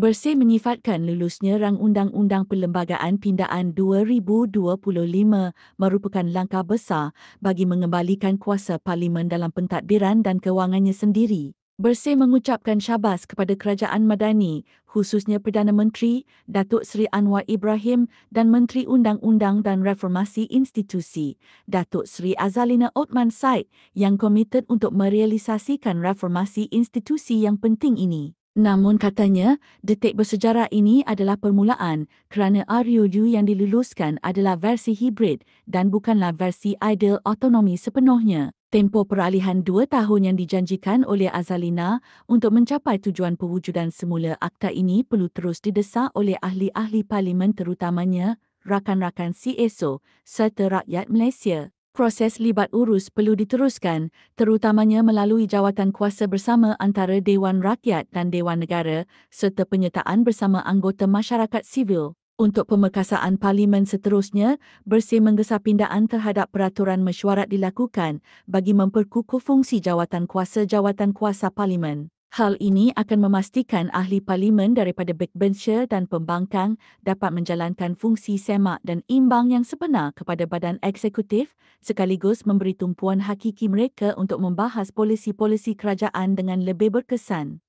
Bersih menyifatkan lulusnya Rang Undang-Undang Perlembagaan Pindaan 2025 merupakan langkah besar bagi mengembalikan kuasa Parlimen dalam pentadbiran dan kewangannya sendiri. Bersih mengucapkan syabas kepada Kerajaan Madani, khususnya Perdana Menteri Datuk Seri Anwar Ibrahim dan Menteri Undang-Undang dan Reformasi Institusi Datuk Seri Azalina Othman Said yang komited untuk merealisasikan reformasi institusi yang penting ini. Namun katanya, detik bersejarah ini adalah permulaan kerana RUU yang diluluskan adalah versi hibrid dan bukanlah versi ideal autonomi sepenuhnya. Tempoh peralihan 2 tahun yang dijanjikan oleh Azalina untuk mencapai tujuan pewujudan semula akta ini perlu terus didesak oleh ahli-ahli parlimen terutamanya rakan-rakan CSO serta rakyat Malaysia. Proses libat urus perlu diteruskan, terutamanya melalui jawatan kuasa bersama antara Dewan Rakyat dan Dewan Negara serta penyertaan bersama anggota masyarakat sivil. Untuk pemekasaan parlimen seterusnya, Bersih menggesa pindaan terhadap peraturan mesyuarat dilakukan bagi memperkukuh fungsi jawatan kuasa parlimen. Hal ini akan memastikan ahli parlimen daripada backbencher dan pembangkang dapat menjalankan fungsi semak dan imbang yang sebenar kepada badan eksekutif sekaligus memberi tumpuan hakiki mereka untuk membahas polisi-polisi kerajaan dengan lebih berkesan.